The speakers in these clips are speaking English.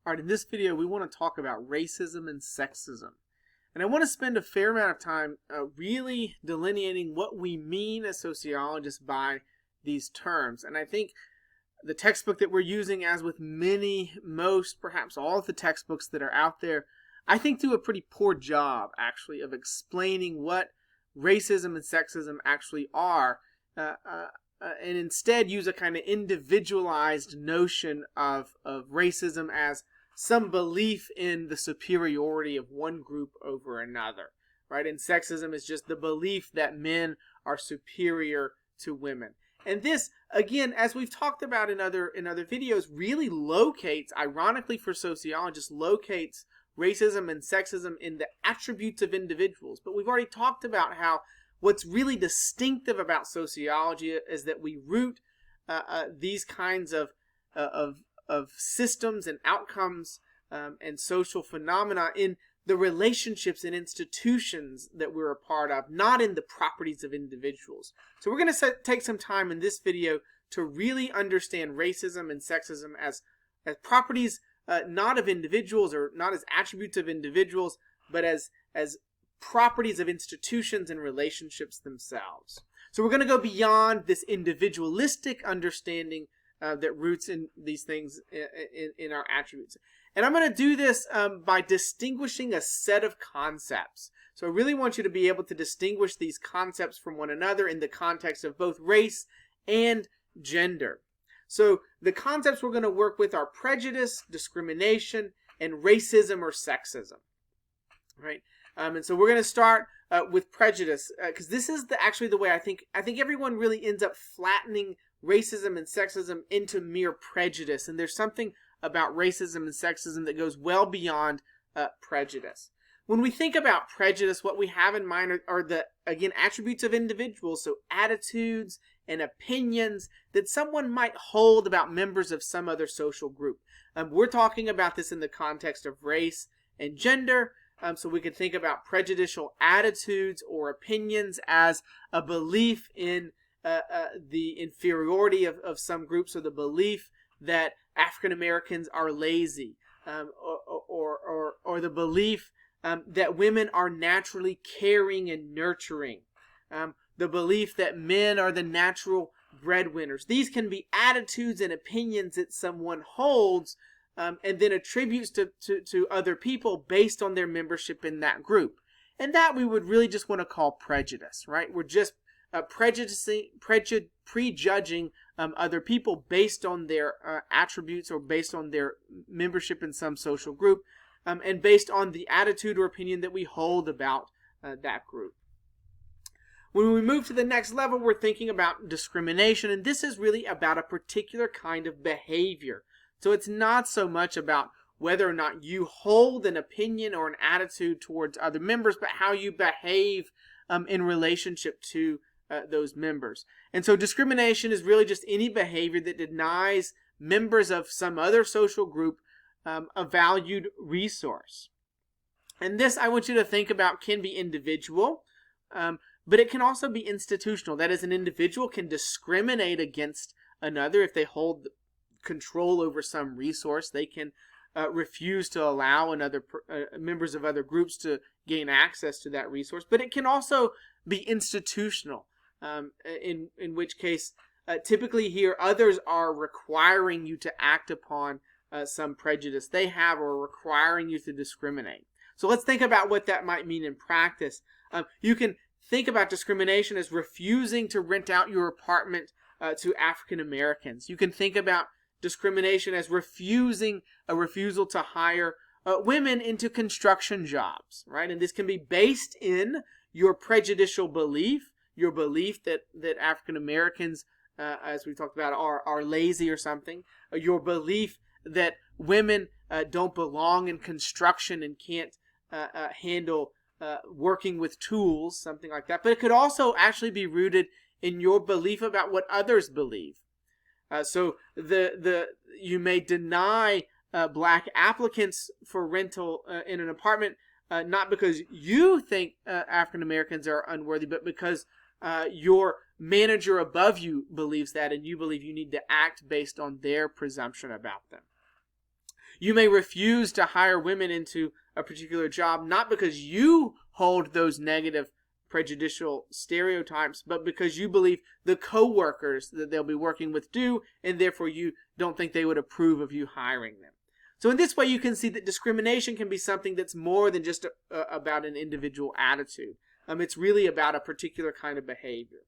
Alright, in this video we want to talk about racism and sexism. And I want to spend a fair amount of time really delineating what we mean as sociologists by these terms. And I think the textbook that we're using, as with most, perhaps all of the textbooks that are out there, I think do a pretty poor job, actually, of explaining what racism and sexism actually are, and instead use a kind of individualized notion of racism as some belief in the superiority of one group over another, right? And sexism is just the belief that men are superior to women. And this, again, as we've talked about in other videos, really locates, ironically for sociologists, locates racism and sexism in the attributes of individuals. But we've already talked about how what's really distinctive about sociology is that we root these kinds of systems and outcomes and social phenomena in the relationships and institutions that we're a part of, not in the properties of individuals. So we're going to take some time in this video to really understand racism and sexism as properties not of individuals, or not as attributes of individuals, but as properties of institutions and relationships themselves. So we're going to go beyond this individualistic understanding that roots in these things in our attributes. And I'm going to do this by distinguishing a set of concepts. So I really want you to be able to distinguish these concepts from one another in the context of both race and gender. So the concepts we're going to work with are prejudice, discrimination, and racism or sexism. Right? And so we're going to start with prejudice, because this is actually the way I think everyone really ends up flattening racism and sexism into mere prejudice. And there's something about racism and sexism that goes well beyond prejudice. When we think about prejudice, what we have in mind are the, again, attributes of individuals, so attitudes and opinions that someone might hold about members of some other social group. We're talking about this in the context of race and gender, so we could think about prejudicial attitudes or opinions as a belief in the inferiority of some groups, or the belief that African Americans are lazy, or the belief that women are naturally caring and nurturing, the belief that men are the natural breadwinners. These can be attitudes and opinions that someone holds and then attributes to other people based on their membership in that group. And that we would really just want to call prejudice, right? We're just prejudging other people based on their attributes, or based on their membership in some social group, and based on the attitude or opinion that we hold about that group. When we move to the next level, we're thinking about discrimination, and this is really about a particular kind of behavior. So it's not so much about whether or not you hold an opinion or an attitude towards other members, but how you behave in relationship to those members. And so discrimination is really just any behavior that denies members of some other social group a valued resource. And this, I want you to think about, can be individual, but it can also be institutional. That is, an individual can discriminate against another if they hold control over some resource. They can refuse to allow members of other groups to gain access to that resource. But it can also be institutional, in which case, typically here, others are requiring you to act upon some prejudice they have, or requiring you to discriminate. So let's think about what that might mean in practice. You can think about discrimination as refusing to rent out your apartment to African Americans. You can think about discrimination as a refusal to hire women into construction jobs, right? And this can be based in your prejudicial belief, your belief that African Americans, as we talked about, are lazy or something, your belief that women don't belong in construction and can't handle working with tools, something like that. But it could also actually be rooted in your belief about what others believe. So you may deny black applicants for rental in an apartment, not because you think African Americans are unworthy, but because your manager above you believes that, and you believe you need to act based on their presumption about them. You may refuse to hire women into a particular job, not because you hold those negative prejudicial stereotypes, but because you believe the co-workers that they'll be working with do, and therefore you don't think they would approve of you hiring them. So in this way, you can see that discrimination can be something that's more than just about an individual attitude. It's really about a particular kind of behavior.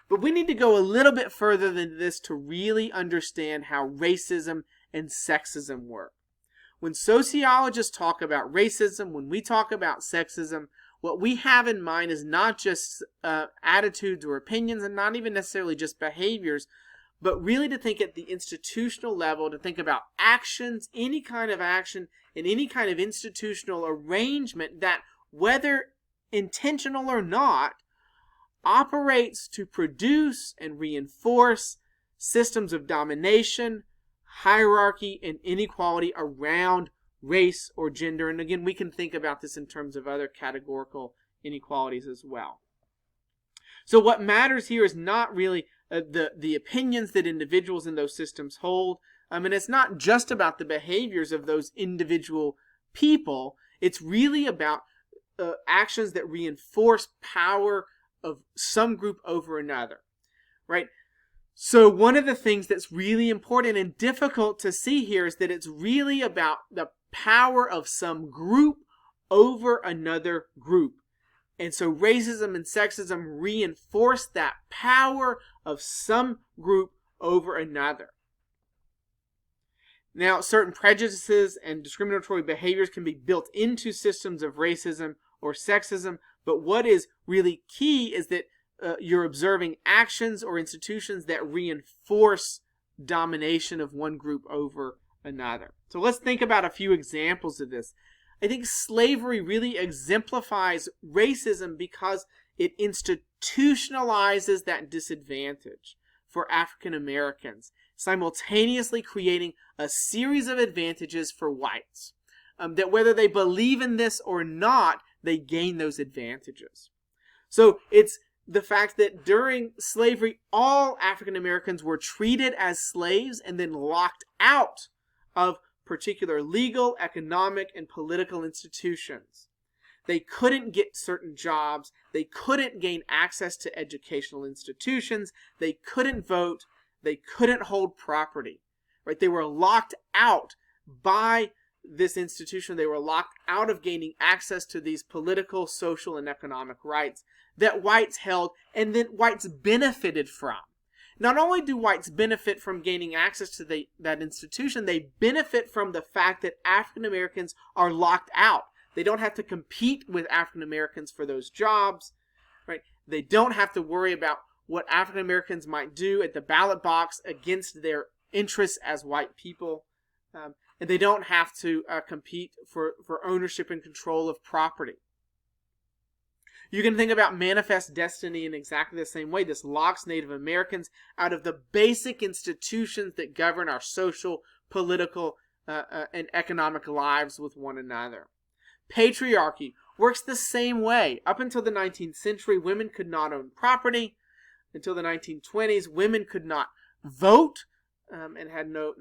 But we need to go a little bit further than this to really understand how racism and sexism work. When sociologists talk about racism, when we talk about sexism, what we have in mind is not just attitudes or opinions, and not even necessarily just behaviors, but really to think at the institutional level, to think about actions, any kind of action, and any kind of institutional arrangement that, whether intentional or not, operates to produce and reinforce systems of domination, hierarchy, and inequality around race or gender. And again, we can think about this in terms of other categorical inequalities as well. So what matters here is not really the opinions that individuals in those systems hold. And it's not just about the behaviors of those individual people. It's really about actions that reinforce power of some group over another, right? So one of the things that's really important and difficult to see here is that it's really about the power of some group over another group. And so racism and sexism reinforce that power of some group over another. Now, certain prejudices and discriminatory behaviors can be built into systems of racism or sexism, but what is really key is that you're observing actions or institutions that reinforce domination of one group over another. So let's think about a few examples of this. I think slavery really exemplifies racism because it institutionalizes that disadvantage for African Americans, simultaneously creating a series of advantages for whites. That whether they believe in this or not, they gain those advantages. So it's the fact that during slavery, all African Americans were treated as slaves and then locked out of particular legal, economic, and political institutions. They couldn't get certain jobs. They couldn't gain access to educational institutions. They couldn't vote. They couldn't hold property. Right? They were locked out by this institution. They were locked out of gaining access to these political, social, and economic rights that whites held and that whites benefited from. Not only do whites benefit from gaining access to that institution, they benefit from the fact that African Americans are locked out. They don't have to compete with African Americans for those jobs, right? They don't have to worry about what African Americans might do at the ballot box against their interests as white people. And they don't have to compete for ownership and control of property. You can think about manifest destiny in exactly the same way. This locks Native Americans out of the basic institutions that govern our social, political, and economic lives with one another. Patriarchy works the same way. Up until the 19th century, women could not own property. Until the 1920s, women could not vote and had no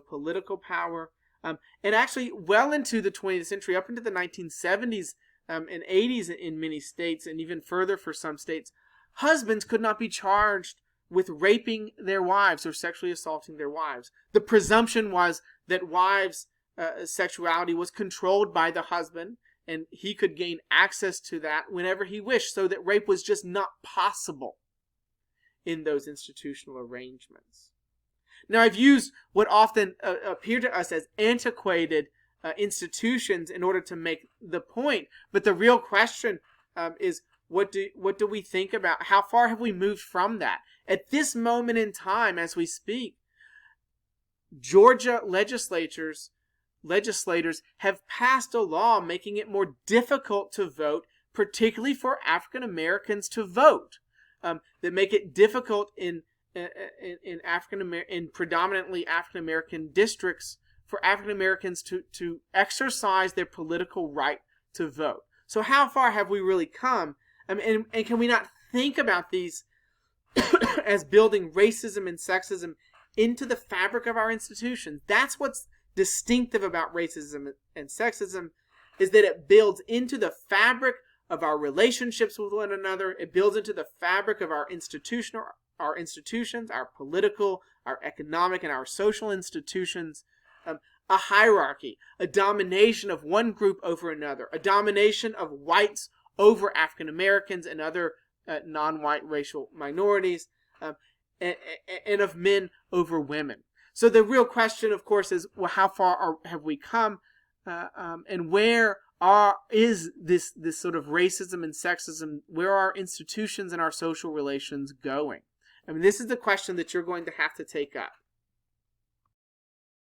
political power. And actually, well into the 20th century, up into the 1970s, and 80s in many states, and even further for some states, husbands could not be charged with raping their wives or sexually assaulting their wives. The presumption was that wives' sexuality was controlled by the husband, and he could gain access to that whenever he wished, so that rape was just not possible in those institutional arrangements. Now, I've used what often appear to us as antiquated institutions in order to make the point, but the real question is, what do we think about? How far have we moved from that? At this moment in time, as we speak, Georgia legislators have passed a law making it more difficult to vote, particularly for African Americans to vote. That make it difficult in predominantly African American districts for African Americans to exercise their political right to vote. So how far have we really come? And can we not think about these as building racism and sexism into the fabric of our institutions? That's what's distinctive about racism and sexism is that it builds into the fabric of our relationships with one another. It builds into the fabric of our institutions, our political, our economic, and our social institutions, a hierarchy, a domination of one group over another, a domination of whites over African Americans and other non-white racial minorities, and of men over women. So the real question, of course, is, well, how far have we come, and where is this sort of racism and sexism? Where are institutions and our social relations going? I mean, this is the question that you're going to have to take up.